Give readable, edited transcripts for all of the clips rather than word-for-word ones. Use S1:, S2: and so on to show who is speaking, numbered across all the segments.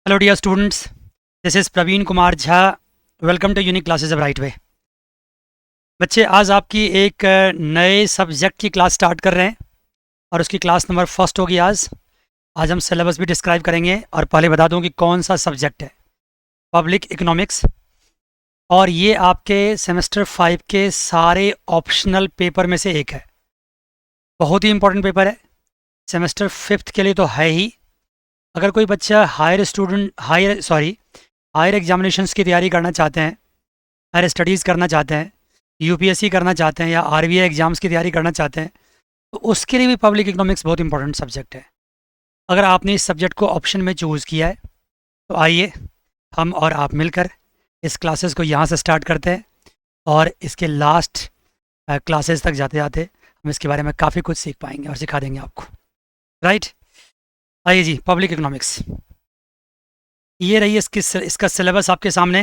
S1: Hello dear students, this is Praveen Kumar Jha. Welcome to Unique Classes of Right Way. बच्चे आज आपकी एक नए सब्जेक्ट की क्लास स्टार्ट कर रहे हैं और उसकी क्लास नंबर फर्स्ट होगी आज हम सिलेबस भी डिस्क्राइब करेंगे और पहले बता दूं कि कौन सा सब्जेक्ट है पब्लिक इकोनॉमिक्स और ये आपके सेमेस्टर 5 के सारे ऑप्शनल पेपर में से एक है। बहुत ही इंपॉर्टेंट पेपर है, सेमेस्टर 5 के लिए तो है ही। अगर कोई बच्चा हायर एग्जामिनेशंस की तैयारी करना चाहते हैं, हायर स्टडीज़ करना चाहते हैं, यूपीएससी करना चाहते हैं या आरबीआई एग्ज़ाम्स की तैयारी करना चाहते हैं, तो उसके लिए भी पब्लिक इकोनॉमिक्स बहुत इंपॉर्टेंट सब्जेक्ट है। अगर आपने इस सब्जेक्ट को ऑप्शन में चूज़ किया है तो आइए हम और आप मिलकर इस क्लासेस को यहाँ से स्टार्ट करते हैं और इसके लास्ट क्लासेस तक जाते जाते हम इसके बारे में काफ़ी कुछ सीख पाएंगे और सिखा देंगे आपको। राइट, आइए जी, पब्लिक इकोनॉमिक्स ये रही इसका सिलेबस आपके सामने।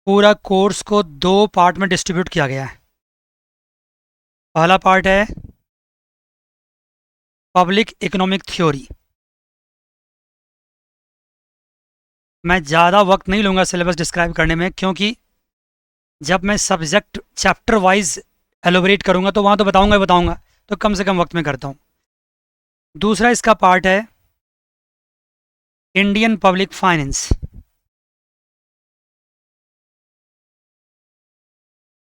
S1: पूरा कोर्स को 2 पार्ट में डिस्ट्रीब्यूट किया गया है। पहला पार्ट है पब्लिक इकोनॉमिक थ्योरी। मैं ज़्यादा वक्त नहीं लूँगा सिलेबस डिस्क्राइब करने में, क्योंकि जब मैं सब्जेक्ट चैप्टर वाइज एलोबरेट करूँगा तो वहाँ तो बताऊँगा, तो कम से कम वक्त में करता हूँ। दूसरा इसका पार्ट है Indian public finance.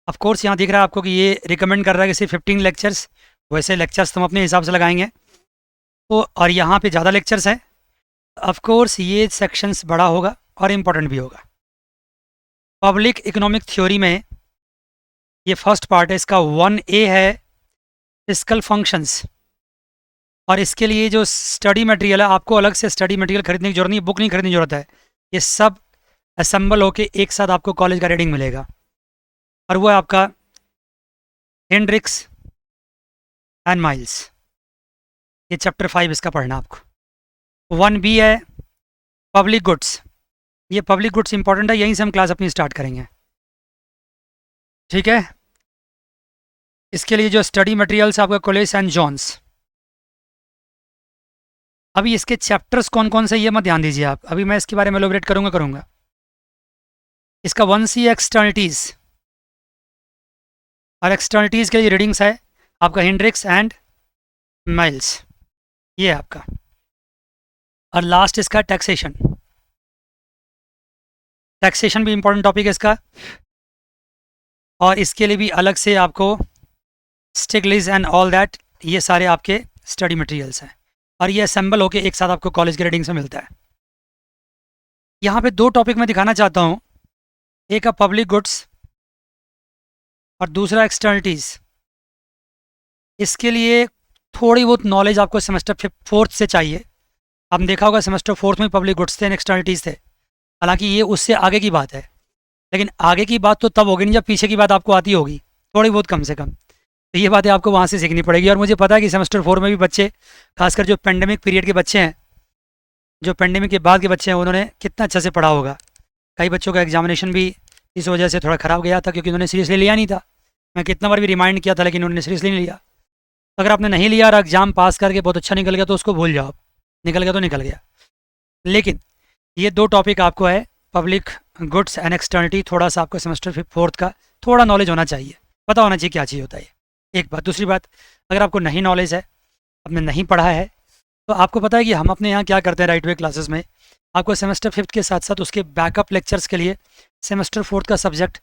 S1: Of course यहाँ दिख रहा है आपको कि ये रिकमेंड कर रहा है कि सिर्फ 15 लेक्चर्स, वैसे लेक्चर्स तुम अपने हिसाब से लगाएंगे तो, और यहाँ पे ज़्यादा लेक्चर्स हैं। ऑफ कोर्स ये सेक्शंस बड़ा होगा और इम्पोर्टेंट भी होगा। पब्लिक इकोनॉमिक थ्योरी में ये फर्स्ट पार्ट है, इसका 1A है फिस्कल फंक्शंस। और इसके लिए जो स्टडी मटेरियल है, आपको अलग से स्टडी मटेरियल खरीदने की जरूरत नहीं, बुक नहीं खरीदने की जरूरत है। ये सब असेंबल होके एक साथ आपको कॉलेज का रीडिंग मिलेगा और वो है आपका हेंड्रिक्स एंड माइल्स। ये चैप्टर 5 इसका पढ़ना आपको। 1B है पब्लिक गुड्स। ये पब्लिक गुड्स इंपॉर्टेंट है, यहीं से हम क्लास अपनी स्टार्ट करेंगे, ठीक है। इसके लिए जो स्टडी मटेरियल्स आपका कॉलेज एंड जॉन्स। अभी इसके चैप्टर्स कौन कौन से ये मत ध्यान दीजिए आप, अभी मैं इसके बारे में एलोबरेट करूँगा। इसका 1C एक्सटर्निटीज़, और एक्सटर्निटीज़ के लिए रीडिंग्स है आपका हेंड्रिक्स एंड माइल्स, ये है आपका। और लास्ट इसका टैक्सेशन भी इंपॉर्टेंट टॉपिक है इसका, और इसके लिए भी अलग से आपको स्टिग्लिट्ज़ एंड ऑल दैट, ये सारे आपके स्टडी मटेरियल्स हैं और ये असेंबल होके एक साथ आपको कॉलेज के रीडिंग से मिलता है। यहाँ पे 2 टॉपिक मैं दिखाना चाहता हूँ, एक है पब्लिक गुड्स और दूसरा एक्सटर्निटीज़। इसके लिए थोड़ी बहुत नॉलेज आपको सेमेस्टर 4 से चाहिए। आपने देखा होगा सेमेस्टर 4 में पब्लिक गुड्स थे, एक्सटर्निटीज़ थे। हालांकि ये उससे आगे की बात है, लेकिन आगे की बात तो तब होगी नहीं जब पीछे की बात आपको आती होगी थोड़ी बहुत, कम से कम। तो ये बातें आपको वहाँ से सीखनी पड़ेगी। और मुझे पता है कि सेमेस्टर 4 में भी बच्चे, खासकर जो पेंडेमिक पीरियड के बच्चे हैं, जो पेंडेमिक के बाद के बच्चे हैं, उन्होंने कितना अच्छा से पढ़ा होगा। कई बच्चों का एग्जामिनेशन भी इस वजह से थोड़ा ख़राब गया था, क्योंकि उन्होंने सीरियसली लिया नहीं था। मैं कितना बार भी रिमाइंड किया था, लेकिन उन्होंने सीरियसली नहीं लिया। अगर आपने नहीं लिया और एग्ज़ाम पास करके बहुत अच्छा निकल गया तो उसको भूल जाओ, निकल गया तो निकल गया। लेकिन ये 2 टॉपिक आपको है, पब्लिक गुड्स एंड एक्सटर्निटी। थोड़ा सा आपको सेमेस्टर 4 का थोड़ा नॉलेज होना चाहिए, पता होना चाहिए क्या चीज़ होता है, एक बात। दूसरी बात, अगर आपको नहीं नॉलेज है, आपने नहीं पढ़ा है, तो आपको पता है कि हम अपने यहाँ क्या करते हैं राइट वे क्लासेस में, आपको सेमेस्टर 5 के साथ साथ उसके बैकअप लेक्चर्स के लिए सेमेस्टर 4 का सब्जेक्ट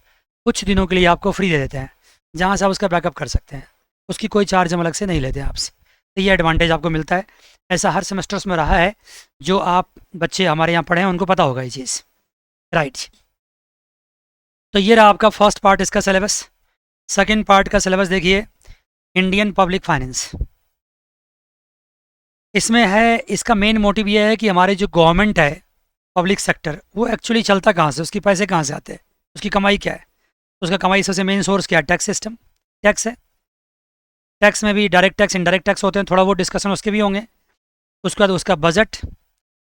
S1: कुछ दिनों के लिए आपको फ्री दे देते हैं, जहाँ से आप उसका बैकअप कर सकते हैं। उसकी कोई चार्ज हम अलग से नहीं लेते हैं आपसे, तो ये एडवांटेज आपको मिलता है। ऐसा हर सेमेस्टर्स में रहा है, जो आप बच्चे हमारे यहाँ पढ़े हैं उनको पता होगा ये चीज़, राइट। तो ये रहा आपका फर्स्ट पार्ट इसका सिलेबस। सेकेंड पार्ट का सिलेबस देखिए, इंडियन पब्लिक फाइनेंस। इसमें है, इसका मेन मोटिव ये है कि हमारे जो गवर्नमेंट है, पब्लिक सेक्टर, वो एक्चुअली चलता कहाँ से, उसके पैसे कहाँ से आते हैं, उसकी कमाई क्या है। उसका कमाई सबसे मेन सोर्स क्या है, टैक्स सिस्टम, टैक्स है। टैक्स में भी डायरेक्ट टैक्स, इनडायरेक्ट टैक्स होते हैं, थोड़ा वो डिस्कशन उसके भी होंगे। उसके बाद उसका budget,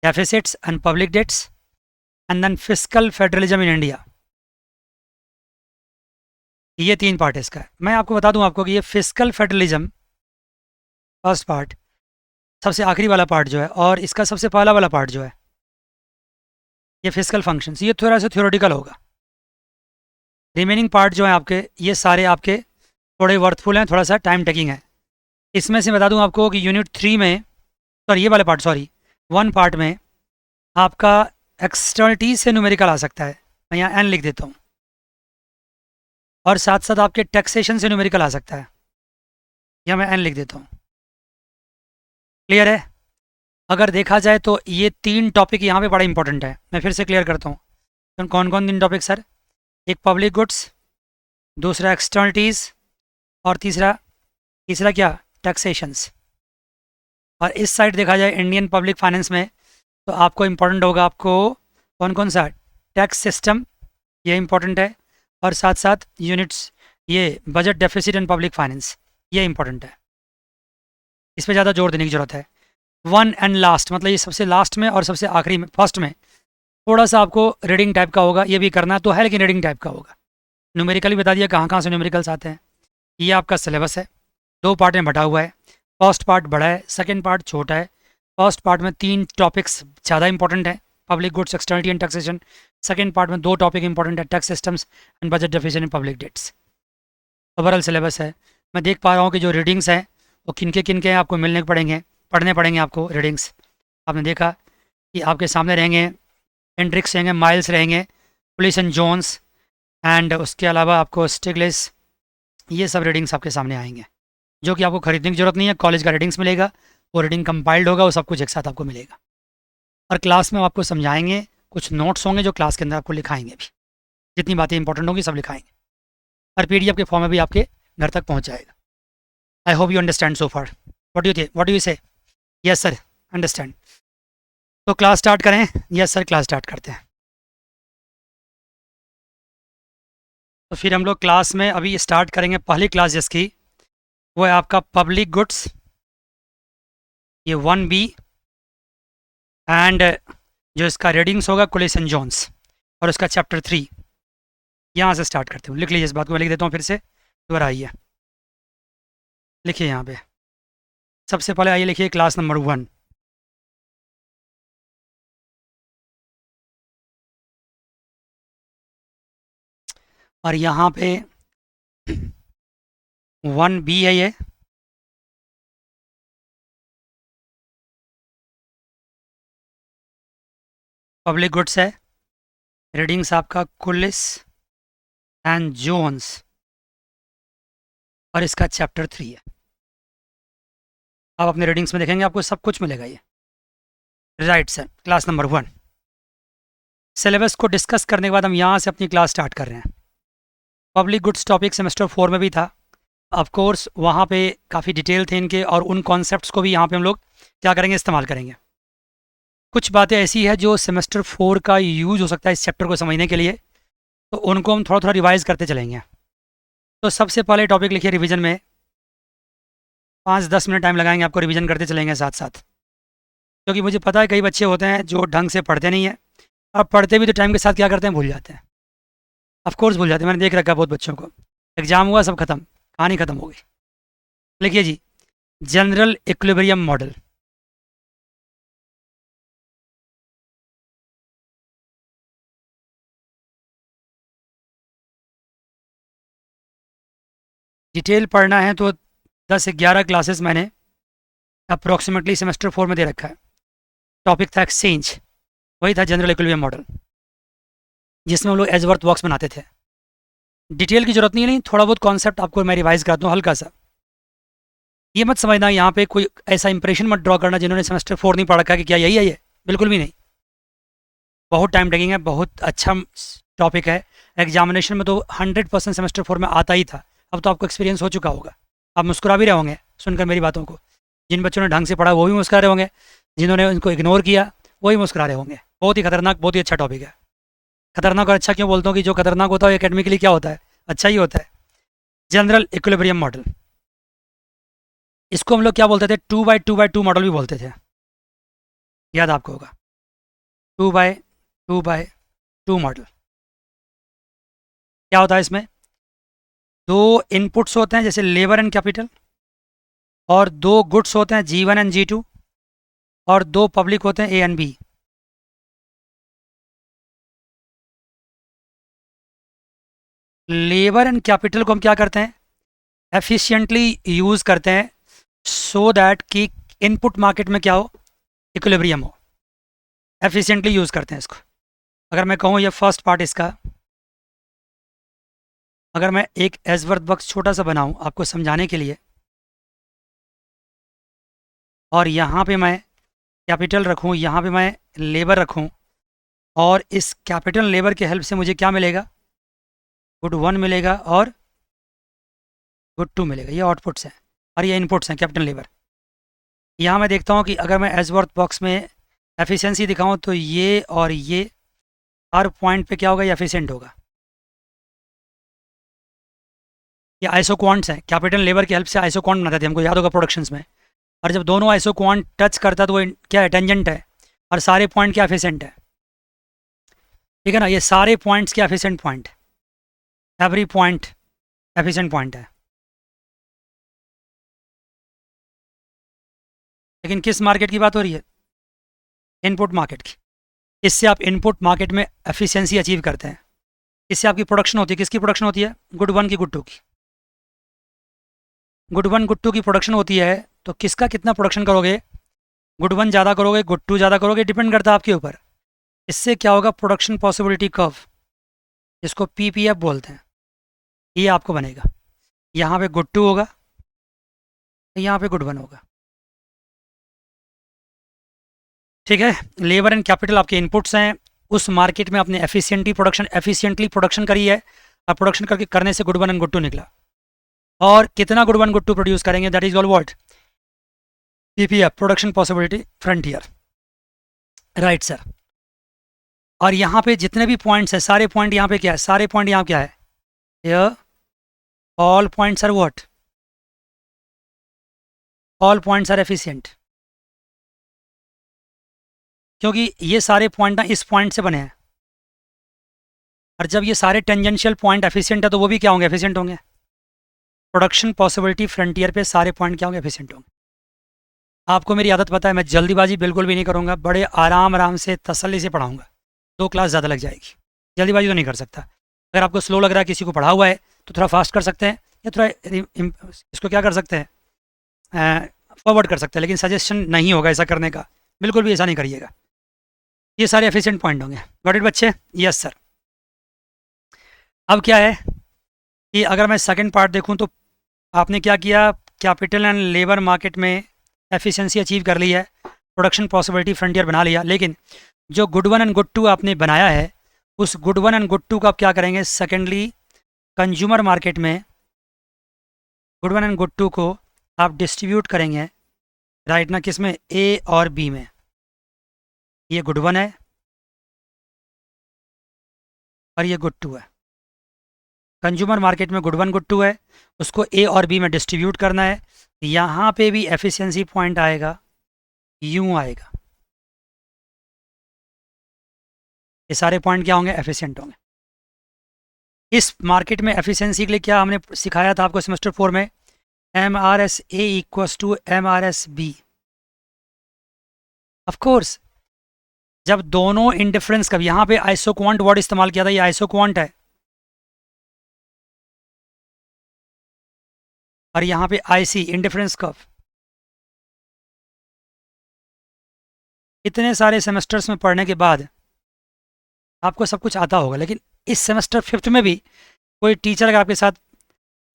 S1: deficits and public debts, and then fiscal federalism in India. ये 3 पार्ट है इसका। मैं आपको बता दूं आपको कि ये फिस्कल फेडरलिज्म फर्स्ट पार्ट सबसे आखिरी वाला पार्ट जो है, और इसका सबसे पहला वाला पार्ट जो है, ये फिजिकल फंक्शंस, ये थोड़ा सा थ्योरेटिकल होगा। रिमेनिंग पार्ट जो है आपके, ये सारे आपके थोड़े वर्थफुल हैं, थोड़ा सा टाइम टेकिंग है। इसमें से बता दूं आपको कि यूनिट 3 में, सॉरी ये वाले पार्ट, सॉरी 1 पार्ट में आपका एक्सटर्निटीज से न्यूमेरिकल आ सकता है, मैं यहाँ एन लिख देता हूँ, और साथ साथ आपके टैक्सेशन से न्यूमेरिकल आ सकता है, यहाँ मैं एन लिख देता हूँ। क्लियर है? अगर देखा जाए तो ये 3 टॉपिक यहाँ पे बड़ा इंपॉर्टेंट है। मैं फिर से क्लियर करता हूँ, तो कौन कौन 3 टॉपिक सर? एक पब्लिक गुड्स, दूसरा एक्सटर्निटीज़, और तीसरा तीसरा क्या? टैक्सेशंस। और इस साइड देखा जाए इंडियन पब्लिक फाइनेंस में, तो आपको इम्पोर्टेंट होगा आपको कौन कौन सा? टैक्स सिस्टम, ये इम्पोर्टेंट है, और साथ साथ यूनिट्स, ये budget deficit and public finance, ये इम्पोर्टेंट है। इस पर ज़्यादा जोर देने की ज़रूरत है। 1 एंड लास्ट, मतलब ये सबसे लास्ट में और सबसे आखिरी में, फर्स्ट में थोड़ा सा आपको रीडिंग टाइप का होगा, ये भी करना तो है लेकिन रीडिंग टाइप का होगा। न्यूमेरिकल भी बता दिया कहाँ कहाँ से न्यूमेरिकल्स आते हैं। ये आपका सिलेबस है, 2 पार्ट में बटा हुआ है। फर्स्ट पार्ट बड़ा है, सेकंड पार्ट छोटा है। फर्स्ट पार्ट में 3 टॉपिक्स ज़्यादा इंपॉर्टेंट है, public goods, externality and taxation. Second part में 2 टॉपिक इंपॉर्टेंट है, tax systems and budget deficit and public debts. Overall syllabus है। मैं देख पा रहा हूँ कि जो रीडिंग्स हैं वो किनके हैं, आपको मिलने पढ़ने पड़ेंगे आपको रीडिंग्स। आपने देखा कि आपके सामने रहेंगे, एंड्रिक्स रहेंगे, माइल्स रहेंगे, पुलिस एंड जोन्स, एंड उसके अलावा आपको स्टिग्लिस, ये सब रीडिंग्स आपके सामने आएंगे, जो कि आपको खरीदने की जरूरत नहीं है। कॉलेज का रीडिंग्स मिलेगा, वो रीडिंग कंपाइल्ड होगा, वो सब कुछ एक साथ आपको मिलेगा। और क्लास में हम आपको समझाएंगे, कुछ नोट्स होंगे जो क्लास के अंदर आपको लिखाएंगे भी, जितनी बातें इंपॉर्टेंट होंगी सब लिखाएंगे, और पीडीएफ के फॉर्म में भी आपके घर तक पहुंच जाएगा। I hope you understand so far. What do you say? Yes sir, understand. तो क्लास स्टार्ट करें? यस सर, क्लास स्टार्ट करते हैं। तो फिर हम लोग क्लास में अभी स्टार्ट करेंगे। पहली क्लास जिसकी, वो है आपका पब्लिक गुड्स, ये 1B, एंड जो इसका रीडिंग्स होगा कुलिस एंड जोन्स, और उसका चैप्टर 3। यहाँ से स्टार्ट करते हूँ, लिख लीजिए इस बात को, मैं लिख देता हूँ फिर से, दोबारा आइए लिखिए यहाँ पे। सबसे पहले आइए लिखिए क्लास नंबर 1। और यहाँ पे 1B है, ये पब्लिक गुड्स है, रीडिंग्स आपका कुलिस एंड जोन्स, और इसका चैप्टर 3 है। आप अपने रीडिंग्स में देखेंगे आपको सब कुछ मिलेगा ये। Right sir, class number 1। Syllabus को डिस्कस करने के बाद हम यहाँ से अपनी क्लास स्टार्ट कर रहे हैं। पब्लिक गुड्स टॉपिक सेमेस्टर 4 में भी था, ऑफ कोर्स वहाँ पे काफ़ी डिटेल थे इनके, और उन कॉन्सेप्ट्स को भी यहाँ पे हम लोग क्या करेंगे, इस्तेमाल करेंगे। कुछ बातें ऐसी है जो सेमेस्टर 4 का यूज हो सकता है इस चैप्टर को समझने के लिए, तो उनको हम थोड़ा थोड़ा रिवाइज करते चलेंगे। तो सबसे पहले टॉपिक लिखिए रिवीजन में, 5-10 मिनट टाइम लगाएंगे आपको, रिवीजन करते चलेंगे साथ साथ, क्योंकि मुझे पता है कई बच्चे होते हैं जो ढंग से पढ़ते नहीं हैं, अब पढ़ते भी तो टाइम के साथ क्या करते हैं, भूल जाते हैं। ऑफ कोर्स भूल जाते हैं, मैंने देख रखा है बहुत बच्चों को, एग्जाम हुआ सब खत्म, कहानी खत्म हो गई। लिखिए जी, जनरल इक्विलिब्रियम मॉडल। डिटेल पढ़ना है तो 10-11 क्लासेस मैंने अप्रोक्सीमेटली सेमेस्टर 4 में दे रखा है। टॉपिक था एक्सचेंज, वही था जनरल इक्विलिब्रियम मॉडल, जिसमें हम लोग एजवर्थ बॉक्स बनाते थे। डिटेल की जरूरत नहीं है, नहीं थोड़ा बहुत कॉन्सेप्ट आपको मैं रिवाइज कराता हूँ हल्का सा। ये मत समझना यहाँ पे कोई ऐसा इंप्रेशन मत ड्रॉ करना जिन्होंने सेमेस्टर 4 नहीं पढ़ रखा कि क्या यही है ये, बिल्कुल भी नहीं। बहुत टाइम टेकिंग है, बहुत अच्छा टॉपिक है। एग्जामिनेशन में तो 100% सेमेस्टर 4 में आता ही था, अब तो आपको एक्सपीरियंस हो चुका होगा। आप मुस्कुरा भी रहे होंगे सुनकर मेरी बातों को। जिन बच्चों ने ढंग से पढ़ा वो भी मुस्कुरा रहे होंगे, जिन्होंने उनको इग्नोर किया वो भी मुस्कुरा रहे होंगे। बहुत ही खतरनाक, बहुत ही अच्छा टॉपिक है। खतरनाक और अच्छा क्यों बोलता हूँ कि जो खतरनाक होता है एकेडमिकली क्या होता है, अच्छा ही होता है। जनरल इक्विलिब्रियम मॉडल, इसको हम लोग क्या बोलते थे, 2x2x2 मॉडल भी बोलते थे, याद आपको होगा। 2x2x2 मॉडल क्या होता है, इसमें 2 इनपुट्स होते हैं जैसे लेबर एंड कैपिटल, और 2 गुड्स होते हैं G1 एंड G2, और 2 पब्लिक होते हैं A and B। Labour and capital को हम क्या करते हैं, एफिशिएंटली यूज़ करते हैं सो दैट कि इनपुट मार्केट में क्या हो, इक्विलिब्रियम हो। एफिशिएंटली यूज़ करते हैं इसको। अगर मैं कहूँ ये फर्स्ट पार्ट इसका, अगर मैं एक एजवर्थ बॉक्स छोटा सा बनाऊँ आपको समझाने के लिए, और यहाँ पे मैं कैपिटल रखूँ, यहाँ पे मैं लेबर रखूँ, और इस कैपिटल लेबर के हेल्प से मुझे क्या मिलेगा, गुड 1 मिलेगा और गुड 2 मिलेगा। ये आउटपुट्स हैं और ये इनपुट्स हैं कैपिटल लेबर। यहाँ मैं देखता हूँ कि अगर मैं एजवर्थ बॉक्स में एफिशिएंसी दिखाऊँ तो ये और ये हर पॉइंट पे क्या होगा, ये एफिशिएंट होगा। ये आइसोक्वांट्स हैं, कैपिटल लेबर की हेल्प से आइसोक्वांट बनाते थे, हमको याद होगा प्रोडक्शंस में। और जब दोनों आइसोक्वांट टच करता है तो वो क्या है, टेंजेंट है, और सारे पॉइंट क्या एफिशिएंट है, ठीक है ना। ये सारे पॉइंट्स क्या efficient point, every point efficient point है। लेकिन किस मार्केट की बात हो रही है, इनपुट मार्केट की। इससे आप इनपुट मार्केट में एफिशिएंसी अचीव करते हैं। इससे आपकी प्रोडक्शन होती है, किसकी प्रोडक्शन होती है, गुड 1 की गुड 2 की। गुड 1 गुड 2 की प्रोडक्शन होती है तो किसका कितना प्रोडक्शन करोगे, गुड 1 ज़्यादा करोगे, गुड 2 ज़्यादा करोगे, डिपेंड करता है आपके ऊपर। इससे क्या होगा, प्रोडक्शन पॉसिबिलिटी कर्व, जिसको पीपीएफ बोलते हैं, ये आपको बनेगा। यहाँ पे गुड 2 होगा, यहाँ पे गुड 1 होगा, ठीक है। लेबर एंड कैपिटल आपके इनपुट्स हैं। उस मार्केट में आपने एफिशिएंटली प्रोडक्शन करी है, और प्रोडक्शन करने से गुड 1 एंड गुड 2 निकला। और कितना गुड 1 गुड 2 प्रोड्यूस करेंगे, that is all what, PPF, production possibility frontier, right sir. और यहाँ पे जितने भी पॉइंट्स हैं, सारे पॉइंट यहाँ पे क्या है, सारे पॉइंट यहाँ क्या है, here all points are what, all points are efficient, क्योंकि ये सारे पॉइंट ना इस पॉइंट से बने हैं। और जब ये सारे टेंजेंशियल पॉइंट एफिशिएंट है तो वो भी क्या होंगे, एफिशिएंट होंगे। प्रोडक्शन पॉसिबिलिटी फ्रंटियर पे सारे पॉइंट क्या होंगे, एफिशिएंट होंगे। आपको मेरी आदत पता है, मैं जल्दीबाजी बिल्कुल भी नहीं करूँगा, बड़े आराम आराम से तसल्ली से पढ़ाऊँगा। 2 क्लास ज़्यादा लग जाएगी, जल्दीबाजी तो नहीं कर सकता। अगर आपको स्लो लग रहा है, किसी को पढ़ा हुआ है, तो थोड़ा फास्ट कर सकते हैं, या थोड़ा इसको क्या कर सकते हैं, फॉरवर्ड कर सकते हैं। लेकिन सजेशन नहीं होगा ऐसा करने का, बिल्कुल भी ऐसा नहीं करिएगा। ये सारे एफिशिएंट पॉइंट होंगे। गॉट इट बच्चे, यस सर। अब क्या है कि अगर मैं सेकंड पार्ट देखूं तो आपने क्या किया, कैपिटल एंड लेबर मार्केट में एफिशिएंसी अचीव कर ली है, प्रोडक्शन पॉसिबिलिटी फ्रंटियर बना लिया। लेकिन जो गुड 1 एंड गुड 2 आपने बनाया है, उस गुड 1 एंड गुड 2 को आप क्या करेंगे, सेकेंडली कंज्यूमर मार्केट में गुड 1 एंड गुड 2 को आप डिस्ट्रीब्यूट करेंगे, राइट ना, किस में, ए और बी में। ये गुड 1 है और ये गुड 2 है। कंज्यूमर मार्केट में गुड 1 गुड 2 है, उसको ए और बी में डिस्ट्रीब्यूट करना है। यहाँ पे भी एफिशिएंसी पॉइंट आएगा, यूँ आएगा। ये सारे पॉइंट क्या होंगे, एफिशिएंट होंगे। इस मार्केट में एफिशिएंसी के लिए क्या हमने सिखाया था आपको सेमेस्टर 4 में, MRSA equals to MRSB। Of course जब दोनों इंडिफरेंस का, यहाँ पे आइसोक्वांट वर्ड इस्तेमाल किया था, ये आइसोक्वांट है, और यहाँ पे IC इंडिफरेंस कर्व। इतने सारे सेमेस्टर्स में पढ़ने के बाद आपको सब कुछ आता होगा, लेकिन इस सेमेस्टर 5th में भी कोई टीचर अगर आपके साथ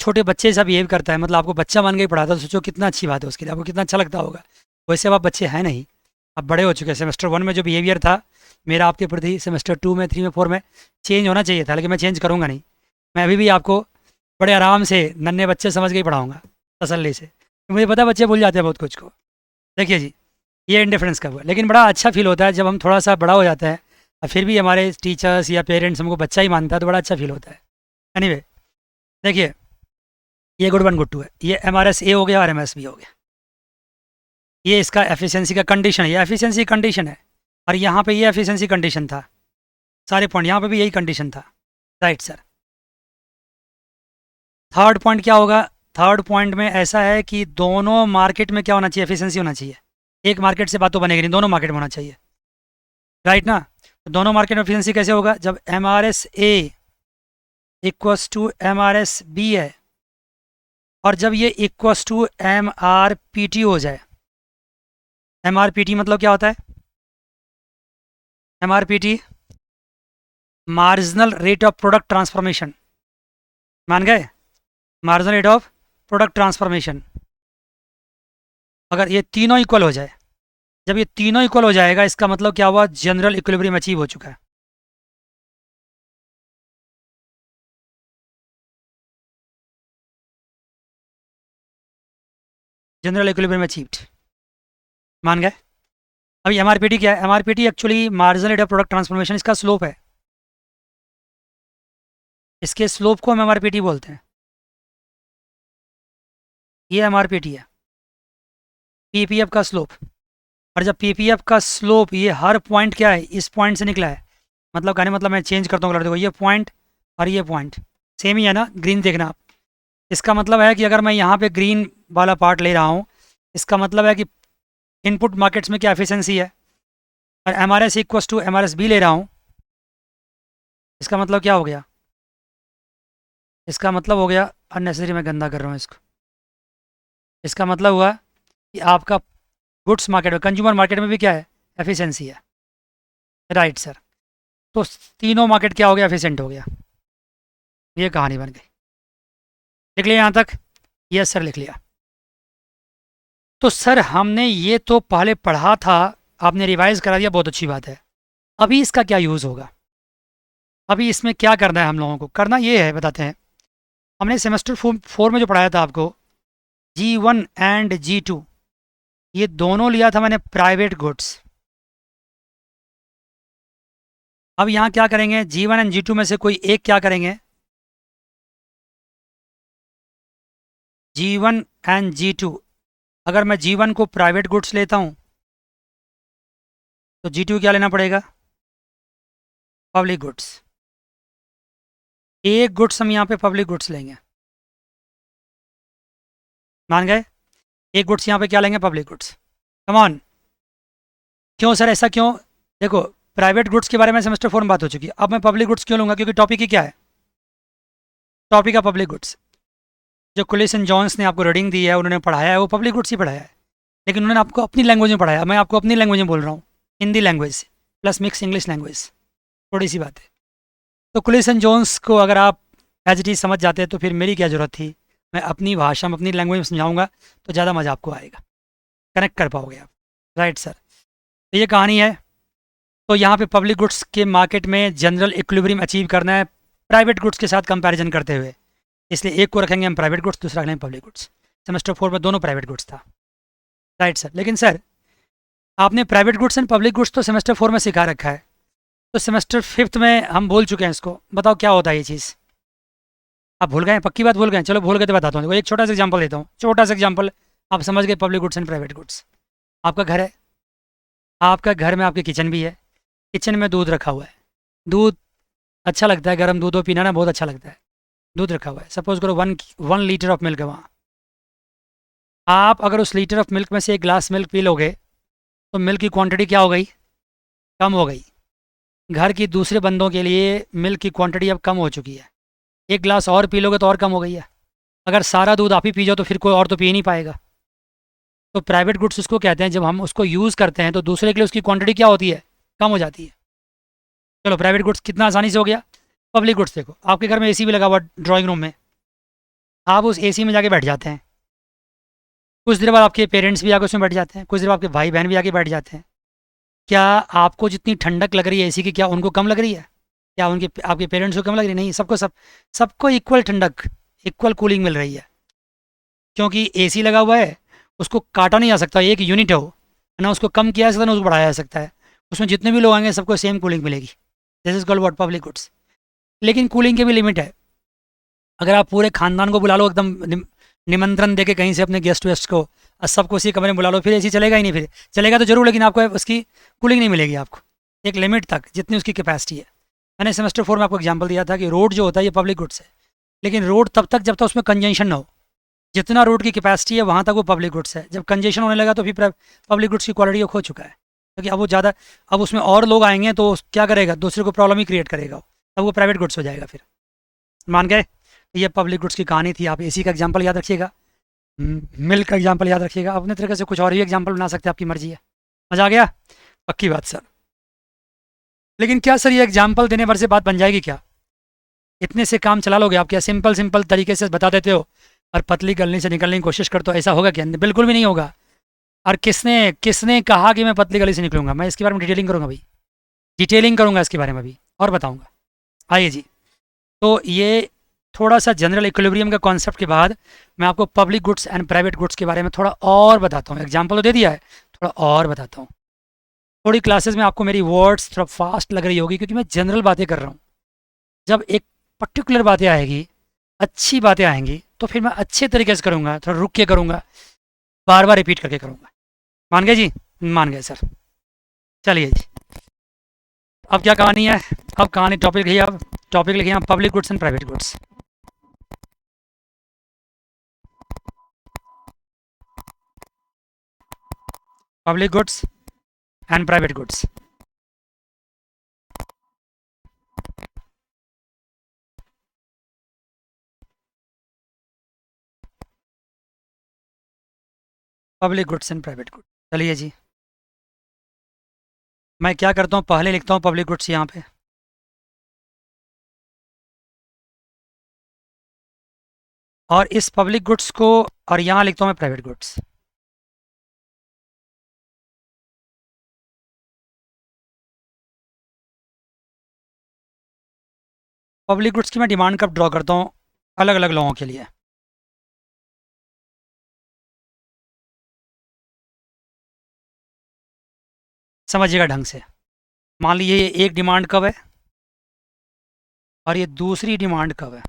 S1: छोटे बच्चे जैसा बिहेव करता है, मतलब आपको बच्चा मान के ही पढ़ाता है, तो सोचो कितना अच्छी बात है उसके लिए, आपको कितना अच्छा लगता होगा। वैसे अब आप बच्चे हैं नहीं, अब बड़े हो चुके हैं। सेमेस्टर 1 में जो बिहेवियर था मेरा आपके प्रति, सेमेस्टर 2 में, 3 में, 4 में चेंज होना चाहिए था, लेकिन मैं चेंज करूँगा नहीं। मैं अभी भी आपको बड़े आराम से नन्हे बच्चे समझ के ही पढ़ाऊँगा, तसल्ली से। मुझे पता बच्चे भूल जाते हैं बहुत कुछ को। देखिए जी, ये इंडिफरेंस का हुआ, लेकिन बड़ा अच्छा फील होता है जब हम थोड़ा सा बड़ा हो जाता है और फिर भी हमारे टीचर्स या पेरेंट्स हमको बच्चा ही मानता है, तो बड़ा अच्छा फील होता है। एनीवे, देखिए ये गुड 1 गुड 2 है, ये MRSA हो गया और MSB हो गया। ये इसका एफिशिएंसी का कंडीशन है, ये एफिशिएंसी कंडीशन है, और यहाँ पे ये एफिशिएंसी कंडीशन था। सारे पॉइंट यहाँ पे भी यही कंडीशन था, राइट सर। थर्ड पॉइंट क्या होगा, थर्ड पॉइंट में ऐसा है कि दोनों मार्केट में क्या होना चाहिए, एफिशिएंसी होना चाहिए। एक मार्केट से बात तो बनेगी नहीं, दोनों मार्केट में होना चाहिए, राइट ना। तो दोनों मार्केट में एफिशिएंसी कैसे होगा, जब MRSA equals to M R S B है, और जब ये equals to M R P T हो जाए, एम आर पी टी मतलब क्या होता है? M R P T marginal rate of product transformation, मान गए? Marginal rate of product transformation. अगर ये तीनों इक्वल हो जाए, जब ये तीनों इक्वल हो जाएगा, इसका मतलब क्या हुआ? जनरल इक्विलिब्रियम अचीव हो चुका है। जनरल इक्विलिब्रियम अचीव्ड, मान गए? अभी एमआरपीटी क्या है? MRPT actually marginal rate of product transformation, इसका स्लोप है। इसके स्लोप को हम एमआरपीटी बोलते हैं। ये एमआरपीटी है, पीपीएफ का स्लोप। और जब पीपीएफ का स्लोप, ये हर पॉइंट क्या है? इस पॉइंट से निकला है। मतलब कहने मतलब मैं चेंज करता हूँ कलर, देखो ये पॉइंट और ये पॉइंट सेम ही है ना, ग्रीन देखना आप। इसका मतलब है कि अगर मैं यहाँ पे ग्रीन वाला पार्ट ले रहा हूँ, इसका मतलब है कि इनपुट मार्केट्स में क्या एफिशिएंसी है। और M R S equals to M R S B ले रहा हूँ, इसका मतलब क्या हो गया? इसका मतलब हो गया, अननेसेसरी मैं गंदा कर रहा हूँ इसको। इसका मतलब हुआ कि आपका गुड्स मार्केट में, कंज्यूमर मार्केट में भी क्या है? एफिशिएंसी है। Right sir. तो तीनों मार्केट क्या हो गया? एफिशिएंट हो गया। ये कहानी बन गई। लिख लिया यहाँ तक? यस सर, लिख लिया। तो सर हमने ये तो पहले पढ़ा था, आपने रिवाइज करा दिया, बहुत अच्छी बात है। अभी इसका क्या यूज़ होगा? अभी इसमें क्या करना है हम लोगों को? करना ये है, बताते हैं। हमने सेमेस्टर 4 में जो पढ़ाया था आपको, G1 एंड G2, ये दोनों लिया था मैंने प्राइवेट गुड्स। अब यहाँ क्या करेंगे? G1 एंड G2 में से कोई एक क्या करेंगे? G1 एंड G2, अगर मैं G1 को प्राइवेट गुड्स लेता हूँ तो G2 क्या लेना पड़ेगा? Public goods. एक गुड्स हम यहाँ पे पब्लिक गुड्स लेंगे, मान गए? एक गुड्स यहाँ पे क्या लेंगे? Public goods. Come on. क्यों सर, ऐसा क्यों? देखो, प्राइवेट गुड्स के बारे में सेमेस्टर 4 में बात हो चुकी है, अब मैं पब्लिक गुड्स क्यों लूँगा? क्योंकि टॉपिक ही क्या है? टॉपिक है पब्लिक गुड्स। जो कुलिस एंड जॉन्स ने आपको रीडिंग दी है, उन्होंने पढ़ाया है, वो पब्लिक गुड्स ही पढ़ाया है, लेकिन उन्होंने आपको अपनी लैंग्वेज में पढ़ाया। मैं आपको अपनी लैंग्वेज में बोल रहा हूँ, Hindi language plus mix English language, थोड़ी सी बात है। तो कुलिस एंड जॉन्स को अगर आप एज इट इज समझ जाते हैं तो फिर मेरी क्या ज़रूरत थी? मैं अपनी भाषा में, अपनी लैंग्वेज में समझाऊंगा तो ज़्यादा मज़ा आपको आएगा, कनेक्ट कर पाओगे आप। Right sir. तो ये कहानी है। तो यहाँ पे पब्लिक गुड्स के मार्केट में जनरल इक्विलिब्रियम अचीव करना है प्राइवेट गुड्स के साथ कंपैरिजन करते हुए, इसलिए एक को रखेंगे हम प्राइवेट गुड्स, दूसरा रखेंगे पब्लिक गुड्स। सेमेस्टर 4 में दोनों प्राइवेट गुड्स था। Right sir. लेकिन सर, आपने private goods and public goods तो सेमेस्टर 4 में सिखा रखा है, तो सेमेस्टर 5 में हम भूल चुके हैं इसको, बताओ क्या होता है ये चीज़? आप भूल गए? पक्की बात भूल गए? चलो भूल गए तो बताता हूँ। देखो, एक छोटा सा एग्जांपल देता हूँ, छोटा सा एग्जांपल। आप समझ गए public goods and private goods. आपका घर है, आपका घर में आपकी किचन भी है, किचन में दूध रखा हुआ है। दूध अच्छा लगता है, गर्म दूध हो पीना ना, बहुत अच्छा लगता है। दूध रखा हुआ है, सपोज करो 1 लीटर ऑफ मिल्क है वहाँ। आप अगर उस लीटर ऑफ मिल्क में से एक ग्लास मिल्क पी लोगे तो मिल्क की क्वांटिटी क्या हो गई? कम हो गई। घर की दूसरे बंदों के लिए मिल्क की क्वांटिटी अब कम हो चुकी है। एक गिलास और पी लोगे तो और कम हो गई है। अगर सारा दूध आप ही पी जाओ तो फिर कोई और तो पी नहीं पाएगा। तो प्राइवेट गुड्स उसको कहते हैं, जब हम उसको यूज़ करते हैं तो दूसरे के लिए उसकी क्वांटिटी क्या होती है? कम हो जाती है। चलो, प्राइवेट गुड्स कितना आसानी से हो गया। पब्लिक गुड्स देखो, आपके घर में एसी भी लगा हुआ ड्राइंग रूम में, आप उस एसी में जाके बैठ जाते हैं, कुछ देर बाद आपके पेरेंट्स भी आके उसमें बैठ जाते हैं, कुछ देर बाद आपके भाई बहन भी आके बैठ जाते हैं। क्या आपको जितनी ठंडक लग रही है एसी की, क्या उनको कम लग रही है? क्या उनके आपके पेरेंट्स को कम लग रही है? नहीं, सबको इक्वल ठंडक, इक्वल कूलिंग मिल रही है, क्योंकि एसी लगा हुआ है। उसको काटा नहीं जा सकता, एक यूनिट है वो, ना उसको कम किया जा सकता, ना उसको बढ़ाया जा सकता है। उसमें जितने भी लोग आएंगे सबको सेम कूलिंग मिलेगी। This is called what? Public goods. लेकिन कूलिंग की भी लिमिट है। अगर आप पूरे खानदान को बुला लो, एकदम निमंत्रण दे के कहीं से अपने गेस्ट वेस्ट को, और सबको उसी कमरे में बुला लो, फिर एसी चलेगा ही नहीं। फिर चलेगा तो जरूर, लेकिन आपको उसकी कूलिंग नहीं मिलेगी आपको, एक लिमिट तक जितनी उसकी कैपेसिटी है। मैंने सेमेस्टर 4 में आपको एग्जांपल दिया था कि रोड जो होता है ये पब्लिक गुड्स है, लेकिन रोड तब तक जब तक उसमें कंजेशन ना हो। जितना रोड की कैपेसिटी है वहाँ तक वो पब्लिक गुड्स है। जब कंजेशन होने लगा तो फिर पब्लिक गुड्स की क्वालिटी खो चुका है, क्योंकि अब वो ज़्यादा, अब उसमें और लोग आएंगे तो क्या करेगा? दूसरे को प्रॉब्लम ही क्रिएट करेगा, तब वो प्राइवेट गुड्स हो जाएगा फिर। मान गए? ये पब्लिक गुड्स की कहानी थी। आप एसी का एग्जांपल याद रखिएगा, मिल्क का एग्जांपल याद रखिएगा, अपने तरीके से कुछ और भी एग्जांपल बना सकते हैं, आपकी मर्जी है। मजा आ गया? पक्की बात सर। लेकिन क्या सर ये एग्जांपल देने भर से बात बन जाएगी क्या? इतने से काम चला लोगे आप क्या? सिंपल सिंपल तरीके से बता देते हो और पतली गलनी से निकलने की कोशिश करते हो, ऐसा होगा क्या? बिल्कुल भी नहीं होगा। और किसने किसने कहा कि मैं पतली गली से निकलूंगा? मैं इसके बारे में डिटेलिंग करूंगा भाई, डिटेलिंग करूंगा इसके बारे में अभी और बताऊंगा। आइए जी, तो ये थोड़ा सा जनरल इक्विलिब्रियम का कॉन्सेप्ट के बाद मैं आपको public goods and private goods के बारे में थोड़ा और बताता हूँ। एग्जाम्पल तो दे दिया है, थोड़ा और बताता हूँ। थोड़ी क्लासेस में आपको मेरी वर्ड्स थोड़ा फास्ट लग रही होगी क्योंकि मैं जनरल बातें कर रहा हूँ। जब एक पर्टिकुलर बातें आएगी, अच्छी बातें आएंगी, तो फिर मैं अच्छे तरीके से करूँगा, थोड़ा रुक के करूँगा, बार बार रिपीट करके करूँगा। मान गए जी? मान गए सर। चलिए जी, अब क्या कहानी है? अब कहानी टॉपिक लिखिए, अब टॉपिक लिखिए public goods and private goods. Public goods and private goods. Public goods and private goods. चलिए जी, मैं क्या करता हूँ, पहले लिखता हूँ पब्लिक गुड्स यहाँ पे, और इस पब्लिक गुड्स को, और यहाँ लिखता हूँ मैं प्राइवेट गुड्स। पब्लिक गुड्स की मैं डिमांड कब ड्रॉ करता हूँ? अलग अलग लोगों के लिए। समझिएगा ढंग से। मान लीजिए ये एक डिमांड कब है और ये दूसरी डिमांड कब है।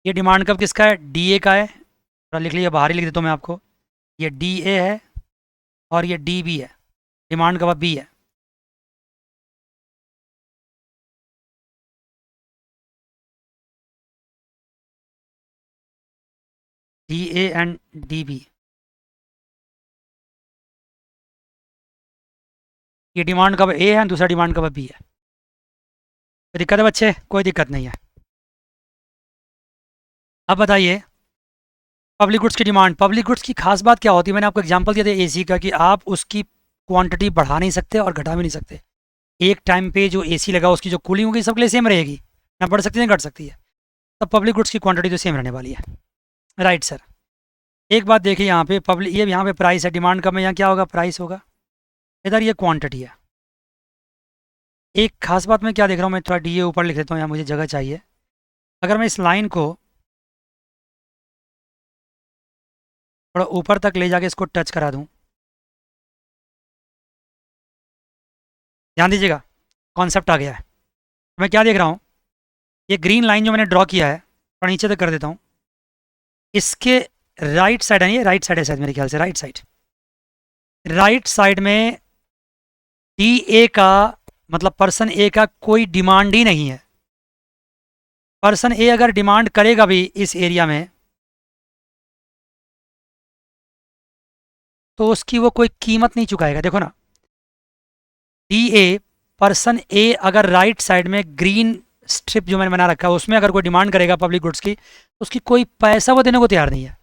S1: ये डिमांड कब किसका है? डीए का है। थोड़ा लिख लीजिए, बाहर ही लिख देता हूँ मैं आपको। ये डीए है और ये डीबी है। डिमांड कब बी है। डीए एंड डीबी, ये डिमांड कब ए है, दूसरा डिमांड कब बी है। कोई दिक्कत है बच्चे? कोई दिक्कत नहीं है। अब बताइए पब्लिक गुड्स की डिमांड। पब्लिक गुड्स की खास बात क्या होती है? मैंने आपको एग्जांपल दिया था एसी का कि आप उसकी क्वांटिटी बढ़ा नहीं सकते और घटा भी नहीं सकते। एक टाइम पे जो एसी लगा उसकी जो कूलिंग होगी सबके लिए सेम रहेगी, ना बढ़ सकती है ना घट सकती है। तब पब्लिक गुड्स की क्वांटिटी तो सेम रहने वाली है। Right sir. एक बात देखिए यहाँ पे पब्लिक, ये यहाँ पे प्राइस है, डिमांड कम है, यहाँ क्या होगा? प्राइस होगा। इधर ये क्वांटिटी है। एक खास बात मैं क्या देख रहा हूँ, मैं थोड़ा डी ए ऊपर लिख देता हूँ, यहाँ मुझे जगह चाहिए। अगर मैं इस लाइन को थोड़ा ऊपर तक ले जाके इसको टच करा दूँ, ध्यान दीजिएगा कॉन्सेप्ट आ गया है। मैं क्या देख रहा हूँ, ये ग्रीन लाइन जो मैंने ड्रॉ किया है, और नीचे तक कर देता हूँ, इसके राइट साइड है, ये राइट साइड है शायद मेरे ख्याल से, राइट साइड। राइट साइड में डी ए का मतलब पर्सन ए का कोई डिमांड ही नहीं है। पर्सन ए अगर डिमांड करेगा भी इस एरिया में तो उसकी वो कोई कीमत नहीं चुकाएगा। देखो ना, डी ए पर्सन ए अगर राइट साइड में ग्रीन स्ट्रिप जो मैंने बना रखा है उसमें अगर कोई डिमांड करेगा पब्लिक गुड्स की, तो उसकी कोई पैसा वो देने को तैयार नहीं है,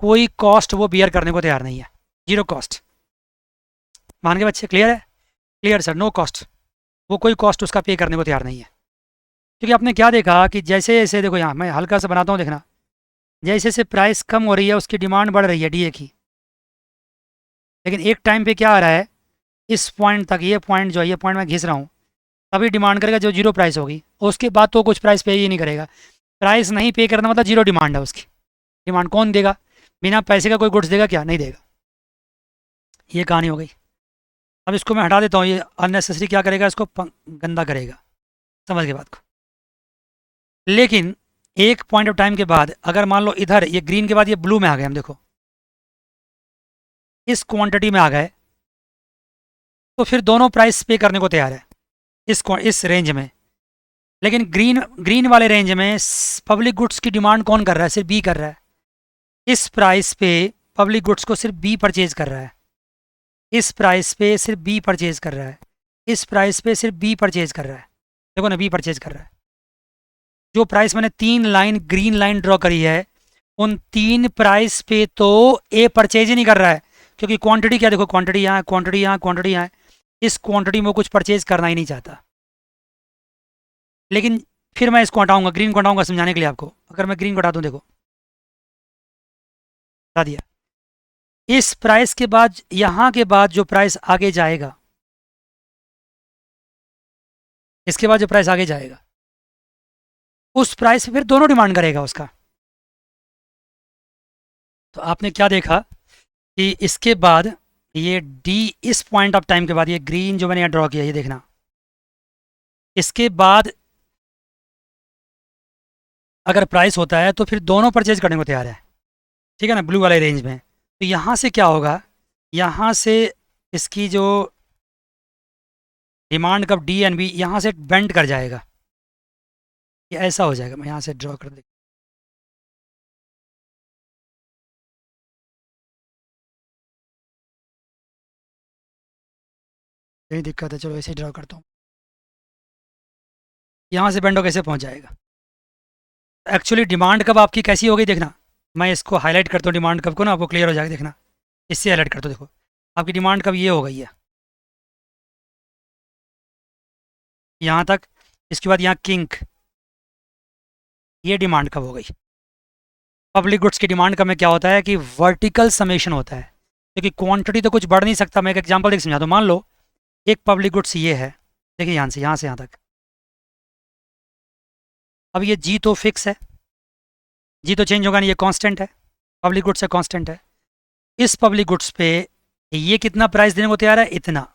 S1: कोई कॉस्ट वो बियर करने को तैयार नहीं है, जीरो कॉस्ट। मान के बच्चे? क्लियर है? Clear sir, no cost. वो कोई कॉस्ट उसका पे करने को तैयार नहीं है। क्योंकि आपने क्या देखा कि जैसे जैसे देखो, यहाँ मैं हल्का सा बनाता हूँ, देखना, जैसे जैसे प्राइस कम हो रही है उसकी डिमांड बढ़ रही है डीए की। लेकिन एक टाइम पे क्या आ रहा है, इस पॉइंट तक, ये पॉइंट जो है, ये पॉइंट मैं घिस रहा हूँ, तभी डिमांड करेगा जो जीरो प्राइस होगी। उसके बाद तो कुछ प्राइस पे ही नहीं करेगा। प्राइस नहीं पे करना मतलब जीरो डिमांड है उसकी। डिमांड कौन देगा? बिना पैसे का कोई गुड्स देगा क्या? नहीं देगा। ये कहानी हो गई। अब इसको मैं हटा देता हूँ, ये अननेसेसरी क्या करेगा, इसको गंदा करेगा। समझ गए बात को? लेकिन एक पॉइंट ऑफ टाइम के बाद अगर मान लो इधर ये ग्रीन के बाद ये ब्लू में आ गए, हम देखो इस क्वांटिटी में आ गए, तो फिर दोनों प्राइस पे करने को तैयार है इस रेंज में। लेकिन ग्रीन ग्रीन वाले रेंज में पब्लिक गुड्स की डिमांड कौन कर रहा है? सिर्फ बी कर रहा है। इस प्राइस पे पब्लिक गुड्स को सिर्फ बी परचेज कर रहा है। इस प्राइस पे सिर्फ बी परचेज कर रहा है। इस प्राइस पे सिर्फ बी परचेज कर रहा है। देखो ना, बी परचेज कर रहा है। जो प्राइस मैंने 3 लाइन ग्रीन लाइन ड्रॉ करी है, उन 3 प्राइस पे तो ए परचेज ही नहीं कर रहा है, क्योंकि क्वांटिटी क्या देखो, क्वांटिटी यहाँ है, क्वांटिटी यहाँ, क्वांटिटी यहाँ है, इस क्वांटिटी में वो कुछ परचेज करना ही नहीं चाहता। लेकिन फिर मैं इसको हटाऊंगा, ग्रीन को हटाऊंगा समझाने के लिए आपको। अगर मैं ग्रीन को हटा दूँ, देखो हटा दिया। इस प्राइस के बाद, यहाँ के बाद जो प्राइस आगे जाएगा, इसके बाद जो प्राइस आगे जाएगा, उस प्राइस पे फिर दोनों डिमांड करेगा उसका। तो आपने क्या देखा कि इसके बाद ये डी, इस पॉइंट ऑफ टाइम के बाद, ये ग्रीन जो मैंने यहाँ ड्रॉ किया, ये देखना, इसके बाद अगर प्राइस होता है तो फिर दोनों परचेज करने को तैयार है, ठीक है ना, ब्लू वाले रेंज में। तो यहाँ से क्या होगा, यहाँ से इसकी जो डिमांड कब डी एन बी यहाँ से बेंड कर जाएगा, ये ऐसा हो जाएगा। मैं यहाँ से ड्रॉ कर दे, यही दिक्कत है, चलो ऐसे ही ड्रॉ करता हूँ। यहाँ से बेंड हो कैसे पहुँच जाएगा। एक्चुअली डिमांड कब आपकी कैसी होगी देखना, मैं इसको हाईलाइट करता हूँ डिमांड कब को ना, आपको क्लियर हो जाएगा, देखना इससे हाईलाइट करता हूँ। देखो आपकी डिमांड कब ये हो गई है यहाँ तक, इसके बाद यहाँ किंक, ये डिमांड कब हो गई। पब्लिक गुड्स की डिमांड कब में क्या होता है कि वर्टिकल समेशन होता है, क्योंकि क्वांटिटी तो कुछ बढ़ नहीं सकता। मैं एक एग्जांपल देख समझा दूँ, मान लो एक पब्लिक गुड्स ये है, देखिए यहाँ से यहाँ तक, अब ये जी तो फिक्स है, जी तो चेंज होगा नहीं, ये कांस्टेंट है, पब्लिक गुड्स है कांस्टेंट है। इस पब्लिक गुड्स पे ये कितना प्राइस देने को तैयार है, इतना,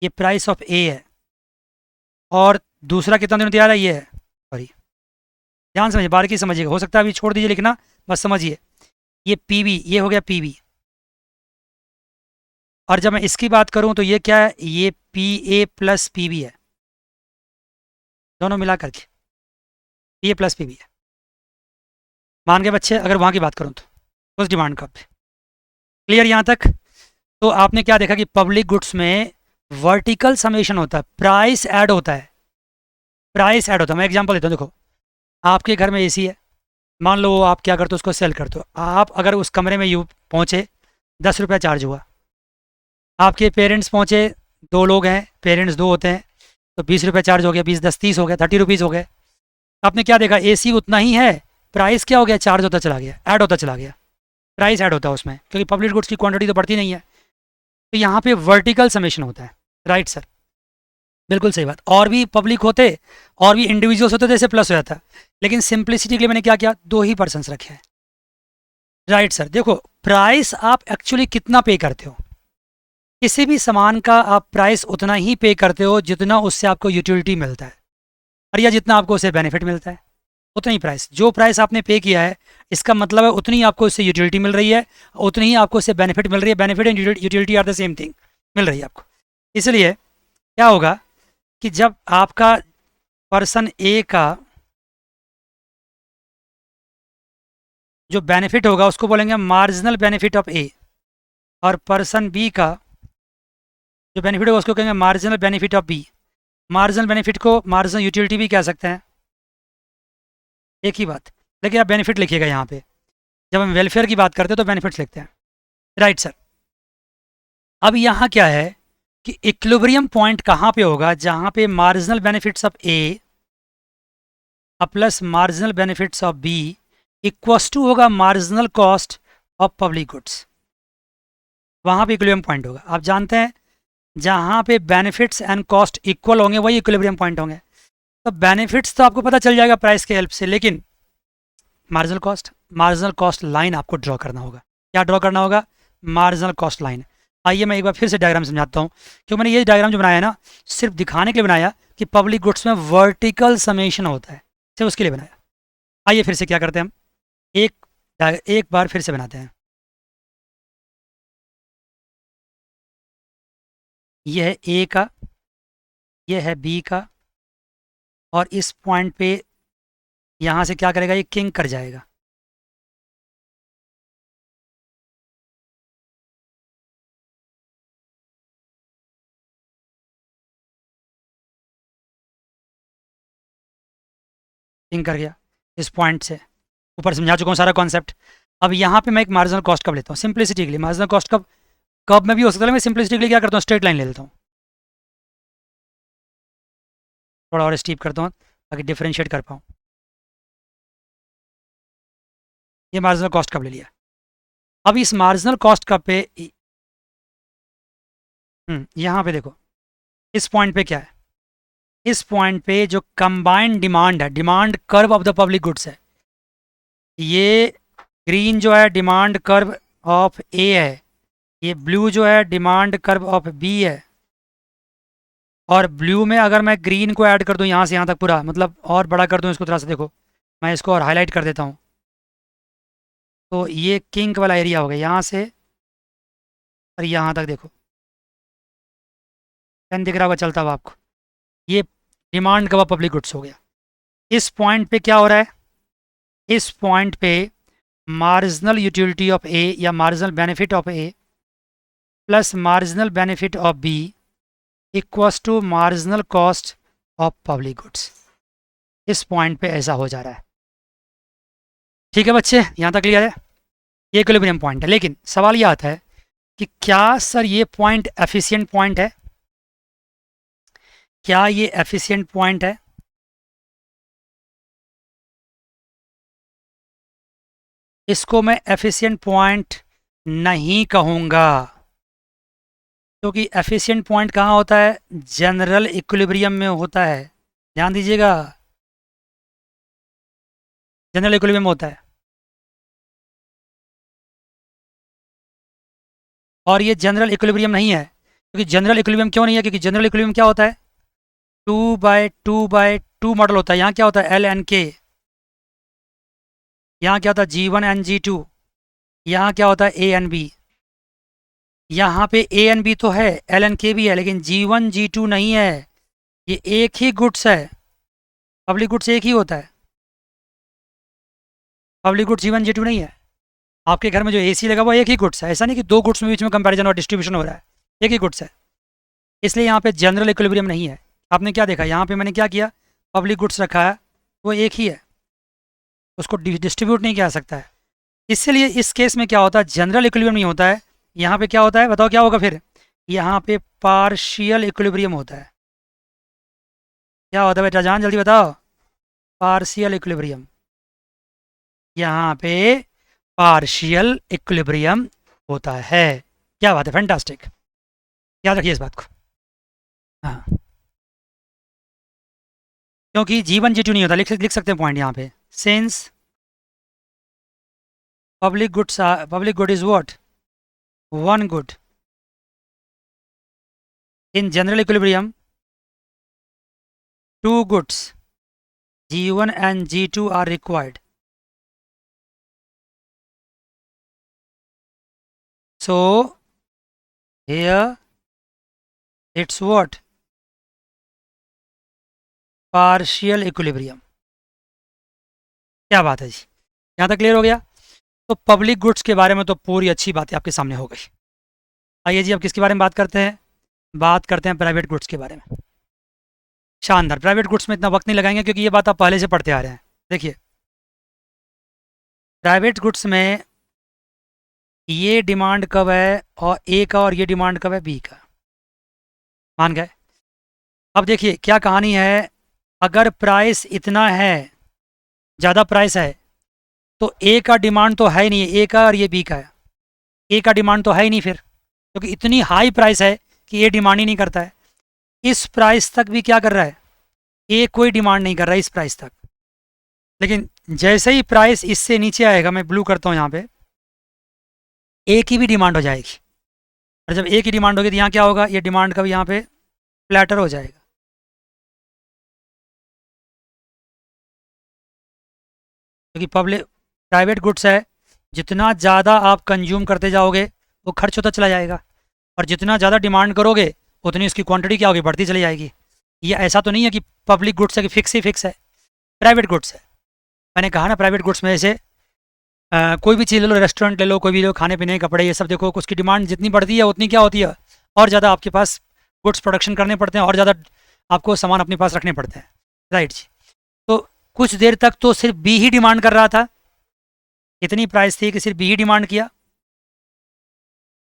S1: ये प्राइस ऑफ ए है, और दूसरा कितना देने को तैयार है, ये है, सॉरी ध्यान समझिए, बारीकी समझिएगा, हो सकता है अभी छोड़ दीजिए लिखना, बस समझिए। ये पीवी, ये हो गया पीवी, और जब मैं इसकी बात करूं तो ये क्या है, ये P A plus P B है, दोनों मिला करके P A plus P B है। मान के बच्चे, अगर वहाँ की बात करूँ तो उस डिमांड का, क्लियर यहाँ तक। तो आपने क्या देखा कि पब्लिक गुड्स में वर्टिकल समेशन होता है, प्राइस ऐड होता है, प्राइस ऐड होता है। मैं एग्जांपल देता हूँ, देखो आपके घर में एसी है, मान लो आप क्या करते हो, उसको सेल करते हो। आप अगर उस कमरे में यू पहुँचे, 10 रुपया चार्ज हुआ, आपके पेरेंट्स पहुँचे, 2 लोग हैं, पेरेंट्स 2 होते हैं, तो 20 रुपये चार्ज हो गया, 20 10 30 हो गया, 30 रुपीज़ हो गए। आपने क्या देखा, एसी उतना ही है, प्राइस क्या हो गया, चार्ज होता चला गया, ऐड होता चला गया, प्राइस ऐड होता है उसमें, क्योंकि पब्लिक गुड्स की क्वांटिटी तो बढ़ती नहीं है। तो यहाँ पे वर्टिकल समेशन होता है, राइट सर, बिल्कुल सही बात। और भी पब्लिक होते, और भी इंडिविजुअल्स होते तो ऐसे प्लस हो जाता, लेकिन सिंप्लिसिटी के लिए मैंने क्या किया, 2 ही पर्सन्स रखे हैं, राइट सर। देखो प्राइस आप एक्चुअली कितना पे करते हो, किसी भी सामान का आप प्राइस उतना ही पे करते हो जितना उससे आपको यूटिलिटी मिलता है, और या जितना आपको उससे बेनिफिट मिलता है, उतना ही प्राइस। जो प्राइस आपने पे किया है, इसका मतलब है उतनी आपको इससे यूटिलिटी मिल रही है, उतनी ही आपको इससे बेनिफिट मिल रही है। Benefit and utility are the same thing, मिल रही है आपको। इसलिए क्या होगा कि जब आपका पर्सन ए का जो बेनिफिट होगा उसको बोलेंगे मार्जिनल बेनिफिट ऑफ ए, और पर्सन बी का जो बेनिफिट होगा उसको कहेंगे marginal benefit of B. Marginal benefit को मार्जिनल यूटिलिटी भी कह सकते हैं, एक ही बात, लेकिन आप बेनिफिट लिखिएगा यहाँ पे, जब हम वेलफेयर की बात करते हैं तो बेनिफिट्स लिखते हैं, राइट सर। अब यहाँ क्या है कि इक्विलिब्रियम पॉइंट कहाँ पे होगा, जहाँ पे marginal benefits of A plus marginal benefits of B equals to होगा marginal cost of public goods, वहाँ पे इक्विलिब्रियम पॉइंट होगा। आप जानते हैं जहाँ पे बेनिफिट्स एंड कॉस्ट इक्वल होंगे वही इक्विलिब्रियम पॉइंट होंगे। तो बेनिफिट्स तो आपको पता चल जाएगा प्राइस के हेल्प से, लेकिन मार्जिनल कॉस्ट लाइन आपको ड्रॉ करना होगा। क्या ड्रॉ करना होगा, मार्जिनल कॉस्ट लाइन। आइए मैं एक बार फिर से डायग्राम समझाता हूँ, क्योंकि मैंने ये डायग्राम जो बनाया है ना, सिर्फ दिखाने के लिए बनाया कि पब्लिक गुड्स में वर्टिकल समेशन होता है, सिर्फ उसके लिए बनाया। आइए फिर से क्या करते हैं हम, एक बार फिर से बनाते हैं। ये है ए का, ये है बी का, और इस पॉइंट पे यहाँ से क्या करेगा, ये किंग कर जाएगा, थिंक कर गया इस पॉइंट से, ऊपर समझा चुका हूँ सारा कॉन्सेप्ट। अब यहाँ पे मैं एक मार्जिनल कॉस्ट कब लेता हूँ, सिंप्लिसिटी के लिए। मार्जिनल कॉस्ट कब कब में भी हो सकता है, मैं सिंप्लिसिटी के लिए क्या करता हूँ, स्ट्रेट लाइन ले लेता हूँ। थोड़ा और स्टीप करता हूँ ताकि डिफ्रेंशिएट कर पाऊँ। ये मार्जिनल कॉस्ट कब ले लिया। अब इस मार्जिनल कॉस्ट कब पे यहाँ पे देखो, इस पॉइंट पे क्या है, इस पॉइंट पे जो कंबाइंड डिमांड है, demand curve of the public goods है, ये ग्रीन जो है डिमांड कर्व ऑफ ए है, ये ब्लू जो है डिमांड कर्व ऑफ बी है। और ब्लू में अगर मैं ग्रीन को ऐड कर दूं यहाँ से यहाँ तक पूरा, मतलब और बड़ा कर दूं इसको थोड़ा सा, देखो मैं इसको और हाईलाइट कर देता हूँ, तो ये किंक वाला एरिया हो गया यहाँ से और यहाँ तक। देखो पेन दिख रहा होगा चलता हुआ आपको, ये demand curve of public goods हो गया। इस पॉइंट पे क्या हो रहा है, इस पॉइंट पे मार्जिनल यूटिलिटी ऑफ ए या marginal benefit of A plus marginal benefit of B equals to marginal cost of public goods. इस पॉइंट पे ऐसा हो जा रहा है। ठीक है बच्चे, यहाँ तक क्लियर है। ये इक्विलिब्रियम पॉइंट है। लेकिन सवाल ये आता है कि क्या सर ये पॉइंट एफिशिएंट पॉइंट है, क्या ये एफिशिएंट पॉइंट है। इसको मैं एफिशिएंट पॉइंट नहीं कहूँगा, क्योंकि एफिशिएंट पॉइंट कहाँ होता है, जनरल इक्विलिब्रियम में होता है। ध्यान दीजिएगा, जनरल इक्विलिब्रियम में होता है। और ये जनरल इक्विलिब्रियम नहीं है, क्योंकि जनरल इक्विलिब्रियम क्यों नहीं है, क्योंकि जनरल इक्विलिब्रियम क्या होता है, 2/2/2 मॉडल होता है। यहाँ क्या होता है, L/N/K। यहाँ क्या होता है, G1 and G2। यहाँ क्या होता है, A&B। यहाँ पे A&B तो है, L/N/K भी है, लेकिन G1 G2 नहीं है। ये एक ही गुड्स है, पब्लिक गुड्स एक ही होता है, पब्लिक गुड्स G1 G2 नहीं है। आपके घर में जो AC लगा हुआ एक ही गुड्स है, ऐसा नहीं कि दो गुड्स में बीच में कंपैरिजन और डिस्ट्रीब्यूशन हो रहा है, एक ही गुड्स है। इसलिए यहाँ पे जनरल इक्विलिब्रियम नहीं है। आपने क्या देखा, यहाँ पे मैंने क्या किया, पब्लिक गुड्स रखा है, वो एक ही है, उसको डिस्ट्रीब्यूट नहीं किया सकता है। इसलिए इस केस में क्या होता है, जनरल इक्विलिब्रियम नहीं होता है। यहाँ पे क्या होता है, बताओ क्या होगा फिर, यहाँ पे पार्शियल इक्विलिब्रियम होता है। क्या होता है बेटा जान, जल्दी बताओ, पार्शियल इक्विलिब्रियम। यहाँ पे पार्शियल इक्विलिब्रियम होता है। क्या बात है, फैंटास्टिक, याद रखिए इस बात को। हाँ, क्योंकि G1 G2 नहीं होता, लिख सकते हैं पॉइंट यहाँ पे, since public good is what, one good in general equilibrium, two goods G1 and G2 are required. So here it's what, partial equilibrium. क्या बात है जी, यहाँ तक क्लियर हो गया। तो पब्लिक गुड्स के बारे में तो पूरी अच्छी बातें आपके सामने हो गई। आइए जी अब किसके बारे में बात करते हैं, बात करते हैं प्राइवेट गुड्स के बारे में। शानदार, प्राइवेट गुड्स में इतना वक्त नहीं लगाएंगे क्योंकि ये बात आप पहले से पढ़ते आ रहे हैं। देखिए प्राइवेट गुड्स में ये डिमांड कब है और ए का, और ये डिमांड कब है बी का, मान गए। अब देखिए क्या कहानी है, अगर प्राइस इतना है, ज़्यादा प्राइस है, तो ए का डिमांड तो है ही नहीं है, ए का और ये बी का है, ए का डिमांड तो है ही नहीं फिर, क्योंकि इतनी हाई प्राइस है कि ए डिमांड ही नहीं करता है। इस प्राइस तक भी क्या कर रहा है, ए कोई डिमांड नहीं कर रहा है इस प्राइस तक। लेकिन जैसे ही प्राइस इससे नीचे आएगा, मैं ब्लू करता हूँ यहाँ पे, ए की भी डिमांड हो जाएगी। और जब ए की डिमांड होगी तो यहाँ क्या होगा, ये डिमांड का भी यहाँ पे फ्लैटर हो जाएगा। क्योंकि पब्लिक प्राइवेट गुड्स है, जितना ज़्यादा आप कंज्यूम करते जाओगे वो खर्च होता चला जाएगा, और जितना ज़्यादा डिमांड करोगे उतनी उसकी क्वांटिटी क्या होगी, बढ़ती चली जाएगी। ये ऐसा तो नहीं है कि पब्लिक गुड्स है कि फिक्स ही फिक्स है, प्राइवेट गुड्स है। मैंने कहा ना प्राइवेट गुड्स में जैसे कोई भी चीज़ ले लो, रेस्टोरेंट ले लो, कोई भी लो, खाने पीने कपड़े, ये सब देखो, उसकी डिमांड जितनी बढ़ती है उतनी क्या होती है, और ज़्यादा आपके पास गुड्स प्रोडक्शन करने पड़ते हैं, और ज़्यादा आपको सामान अपने पास रखने पड़ते हैं, राइट जी। तो कुछ देर तक तो सिर्फ बी ही डिमांड कर रहा था, इतनी प्राइस थी कि सिर्फ बी ही डिमांड किया,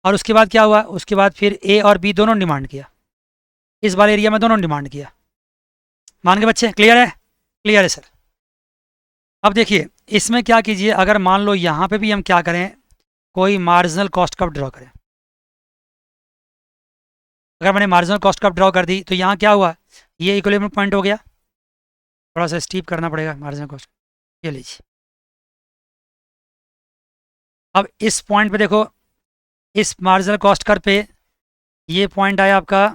S1: और उसके बाद क्या हुआ, उसके बाद फिर ए और बी दोनों ने डिमांड किया, इस वाले एरिया में दोनों ने डिमांड किया। मान के बच्चे क्लियर है? क्लियर है सर। अब देखिए इसमें क्या कीजिए, अगर मान लो यहाँ पे भी हम क्या करें, कोई मार्जिनल कॉस्ट कर्व ड्रॉ करें। अगर मैंने मार्जिनल कॉस्ट कर्व ड्रॉ कर दी तो यहाँ क्या हुआ, ये इक्विलिब्रियम पॉइंट हो गया, थोड़ा सा स्टीप करना पड़ेगा मार्जिनल कॉस्ट, ये लीजिए। अब इस पॉइंट पे देखो, इस मार्जिनल कॉस्ट कर्व पे ये पॉइंट आया आपका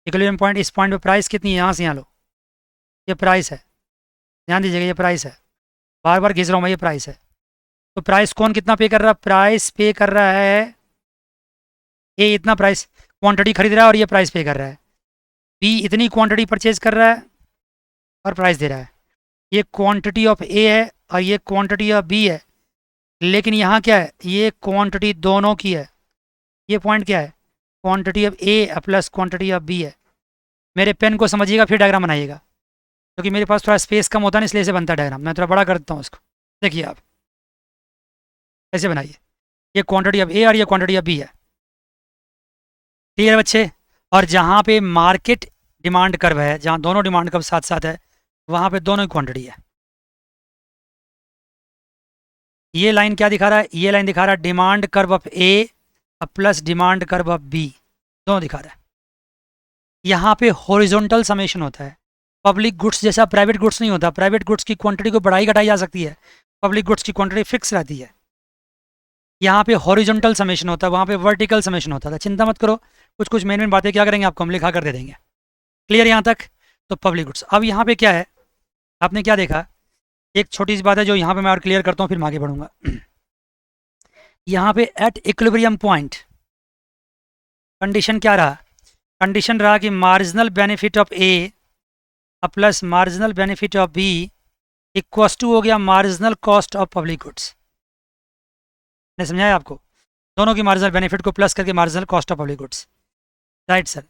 S1: इक्विलिब्रियम पॉइंट। इस पॉइंट पे प्राइस कितनी है, यहाँ से यहाँ लो, ये प्राइस है, ध्यान दीजिएगा ये प्राइस है, बार बार घिस रहा हूँ मैं, ये प्राइस है। तो प्राइस कौन कितना पे कर रहा है, प्राइस पे कर रहा है ए इतना प्राइस, क्वांटिटी खरीद रहा है और ये प्राइस पे कर रहा है। बी इतनी क्वांटिटी परचेज कर रहा है और प्राइस दे रहा है। ये क्वांटिटी ऑफ ए है और ये क्वांटिटी ऑफ बी है, लेकिन यहाँ क्या है, ये क्वांटिटी दोनों की है। ये पॉइंट क्या है, quantity of A plus quantity of B है। मेरे पेन को समझिएगा फिर डायग्राम बनाइएगा, क्योंकि मेरे पास थोड़ा स्पेस कम होता है ना, इसलिए से बनता है डायग्राम। मैं थोड़ा बड़ा कर देता हूँ इसको, देखिए आप ऐसे बनाइए, ये क्वांटिटी ऑफ ए और ये क्वांटिटी ऑफ बी है। क्लियर है बच्चे? और जहाँ पे मार्केट डिमांड कर्व है, जहाँ दोनों डिमांड कर्व साथ साथ है, वहाँ पे दोनों की क्वांटिटी है। ये लाइन क्या दिखा रहा है, ये लाइन दिखा रहा है demand curve of A plus demand curve of B, दोनों दिखा रहा है। यहाँ पे हॉरिजॉन्टल समेशन होता है, पब्लिक गुड्स जैसा प्राइवेट गुड्स नहीं होता। प्राइवेट गुड्स की क्वांटिटी को बढ़ाई घटाई जा सकती है, पब्लिक गुड्स की क्वांटिटी फिक्स रहती है। यहाँ पे हॉरिजॉन्टल समेशन होता है, वहाँ पे वर्टिकल समेशन होता था। चिंता मत करो, कुछ कुछ मेन मेन बातें क्या करेंगे आपको हम लिखा कर दे देंगे। क्लियर यहाँ तक? तो पब्लिक गुड्स। अब यहाँ पे क्या है, आपने क्या देखा, एक छोटी सी बात है जो यहाँ पे मैं और क्लियर करता हूँ, फिर मैं आगे बढ़ूंगा। यहाँ पे एट इक्विलिब्रियम पॉइंट कंडीशन क्या रहा, कंडीशन रहा कि marginal benefit of A plus marginal benefit of B equals to हो गया marginal cost of public goods. मैंने समझाया आपको, दोनों की मार्जिनल बेनिफिट को प्लस करके marginal cost of public goods, right sir.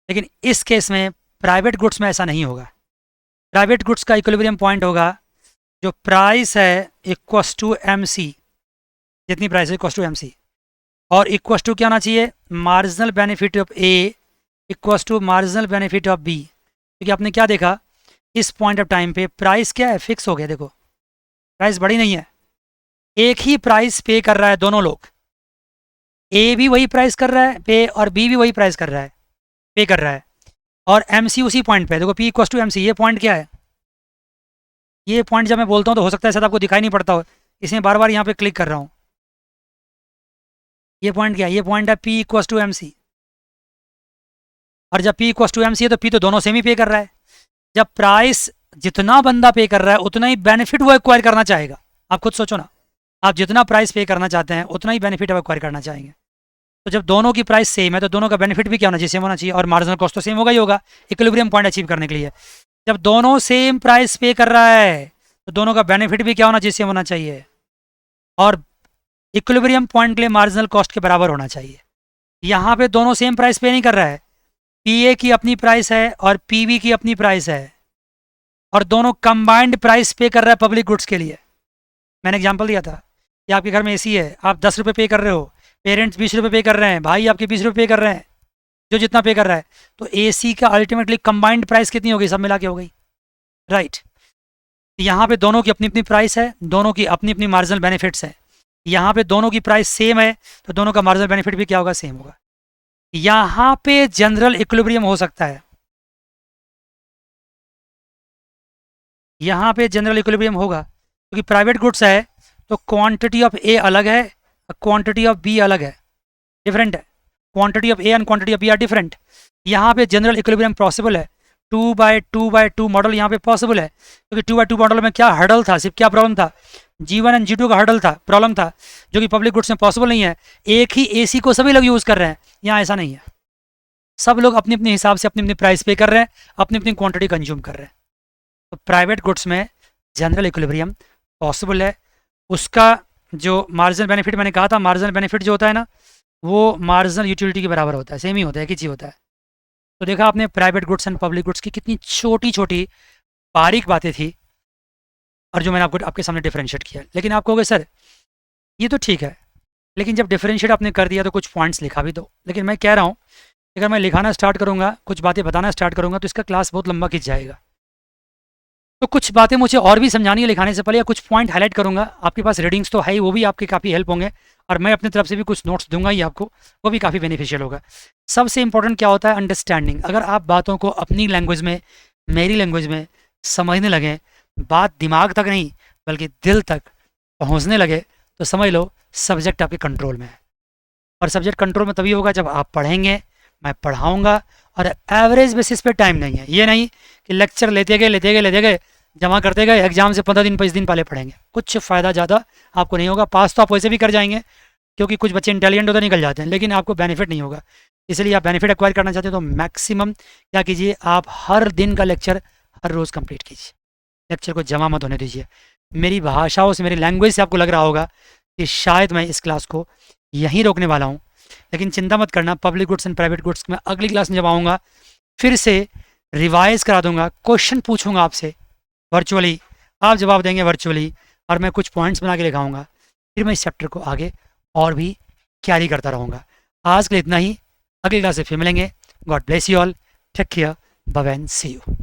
S1: लेकिन इस केस में प्राइवेट गुड्स में ऐसा नहीं होगा। प्राइवेट गुड्स का इक्विलिब्रियम पॉइंट होगा जो प्राइस है इक्वस टू एम सी, जितनी प्राइस है इक्वस टू एम सी, और इक्वस टू क्या होना चाहिए, marginal benefit of A equals to marginal benefit of B. क्योंकि आपने क्या देखा, इस पॉइंट ऑफ टाइम पे प्राइस क्या है, फिक्स हो गया। देखो प्राइस बढ़ी नहीं है, एक ही प्राइस पे कर रहा है दोनों लोग। ए भी वही प्राइस कर रहा है पे और बी भी वही प्राइस कर रहा है, पे कर रहा है। और एम सी उसी पॉइंट पे, देखो P equals to M C, ये पॉइंट क्या है, ये पॉइंट जब मैं बोलता हूँ तो हो सकता है शायद आपको दिखाई नहीं पड़ता हो, इसमें बार बार यहाँ पे क्लिक कर रहा हूँ। ये पॉइंट क्या है, ये पॉइंट है P equals to M C. और जब P equals to M C है तो पी तो दोनों सेम ही पे कर रहा है। जब प्राइस जितना बंदा पे कर रहा है उतना ही बेनिफिट वो एक्वायर करना चाहेगा। आप खुद सोचो ना, आप जितना प्राइस पे करना चाहते हैं उतना ही बेनिफिट आप एक्वायर करना चाहेंगे। तो जब दोनों की प्राइस सेम है तो दोनों का बेनिफिट भी क्या होना चाहिए, सेम होना चाहिए, और मार्जिनल कॉस्ट तो सेम होगा ही होगा इक्विलिब्रियम पॉइंट अचीव करने के लिए। जब दोनों सेम प्राइस पे कर रहा है तो दोनों का बेनिफिट भी क्या होना चाहिए, सेम होना चाहिए, और इक्विलिब्रियम पॉइंट के लिए मार्जिनल कॉस्ट के बराबर होना चाहिए। यहाँ पे दोनों सेम प्राइस पे नहीं कर रहा है, पी ए की अपनी प्राइस है और पी बी की अपनी प्राइस है, और दोनों कंबाइंड प्राइस पे कर रहा है पब्लिक गुड्स के लिए। मैंने एग्जांपल दिया था कि आपके घर में एसी है, आप 10 रुपये पे कर रहे हो, पेरेंट्स 20 रुपये पे कर रहे हैं, भाई आपके 20 रुपये पे कर रहे हैं, जो जितना पे कर रहा है, तो एसी का अल्टीमेटली कंबाइंड प्राइस कितनी हो गई, सब मिला के हो गई, राइट। यहाँ पे दोनों की अपनी अपनी प्राइस है, दोनों की अपनी अपनी मार्जिनल बेनिफिट्स हैं। यहाँ पे दोनों की प्राइस सेम है तो दोनों का मार्जिनल बेनिफिट भी क्या होगा, सेम होगा। यहाँ पे जनरल इक्विलिब्रियम हो सकता है, यहाँ पे जनरल इक्विलिब्रियम होगा, क्योंकि प्राइवेट गुड्स है तो क्वांटिटी ऑफ ए अलग है, क्वांटिटी ऑफ बी अलग है, डिफरेंट है। Quantity of A and quantity of B are different. यहाँ पे जनरल इक्विलिब्रियम पॉसिबल है, 2/2/2 मॉडल यहाँ पे पॉसिबल है, क्योंकि 2/2 मॉडल में क्या हर्डल था, सिर्फ क्या प्रॉब्लम था, G1 एंड G2 का हर्डल था, प्रॉब्लम था, जो कि पब्लिक गुड्स में पॉसिबल नहीं है। एक ही एसी को सभी लोग यूज़ कर रहे हैं, यहाँ ऐसा नहीं है, सब लोग अपने अपने हिसाब से अपनी अपनी प्राइस पे कर रहे हैं, अपनी अपनी क्वांटिटी कंज्यूम कर रहे हैं। तो प्राइवेट गुड्स में जनरल इक्विलिब्रियम पॉसिबल है। उसका जो मार्जिनल बेनिफिट मैंने कहा था, मार्जिनल बेनिफिट जो होता है ना, वो मार्जिनल यूटिलिटी के बराबर होता है, सेम ही होता है, एक ही चीज़ होता है। तो देखा आपने private goods and public goods की कितनी छोटी छोटी बारीक बातें थी और जो मैंने आपको आपके सामने डिफरेंशिएट किया। लेकिन आप कहोगे सर ये तो ठीक है, लेकिन जब डिफरेंशिएट आपने कर दिया तो कुछ पॉइंट्स लिखा भी दो। लेकिन मैं कह रहा हूँ अगर मैं लिखाना स्टार्ट करूँगा, कुछ बातें बताना स्टार्ट करूँगा, तो इसका क्लास बहुत लंबा खिंच जाएगा। तो कुछ बातें मुझे और भी समझानी है लिखाने से पहले, या कुछ पॉइंट हाईलाइट करूँगा। आपके पास रीडिंग्स तो है ही, वो भी आपके काफ़ी हेल्प होंगे, और मैं अपनी तरफ से भी कुछ नोट्स दूंगा ही आपको, वो भी काफ़ी बेनिफिशियल होगा। सबसे इंपॉर्टेंट क्या होता है? अंडरस्टैंडिंग। अगर आप बातों को अपनी लैंग्वेज में, मेरी लैंग्वेज में समझने लगें, बात दिमाग तक नहीं बल्कि दिल तक पहुँचने लगे, तो समझ लो सब्जेक्ट आपके कंट्रोल में है। और सब्जेक्ट कंट्रोल में तभी होगा जब आप पढ़ेंगे, मैं पढ़ाऊँगा, और एवरेज बेसिस पे टाइम नहीं है। ये नहीं कि लेक्चर लेते गए जमा करते गए, एग्जाम से 15 दिन 25 दिन पहले पढ़ेंगे, कुछ फ़ायदा ज़्यादा आपको नहीं होगा। पास तो आप वैसे भी कर जाएंगे क्योंकि कुछ बच्चे इंटेलिजेंट होते निकल जाते हैं, लेकिन आपको बेनिफिट नहीं होगा। इसलिए आप बेनिफिट एक्वायर करना चाहते हो तो मैक्सिमम क्या कीजिए, आप हर दिन का लेक्चर हर रोज़ कंप्लीट कीजिए, लेक्चर को जमा मत होने दीजिए। मेरी भाषाओं से, मेरी लैंग्वेज से आपको लग रहा होगा कि शायद मैं इस क्लास को यहीं रोकने वाला हूँ, लेकिन चिंता मत करना, public goods and private goods मैं अगली क्लास में जब आऊँगा फिर से रिवाइज करा दूंगा, क्वेश्चन पूछूंगा आपसे वर्चुअली, आप जवाब देंगे वर्चुअली, और मैं कुछ पॉइंट्स बना के लिखाऊंगा। फिर मैं इस चैप्टर को आगे और भी कैरी करता रहूँगा। आज के लिए इतना ही, अगली क्लास से फिर मिलेंगे। God bless you all, take care, bye bye, see you.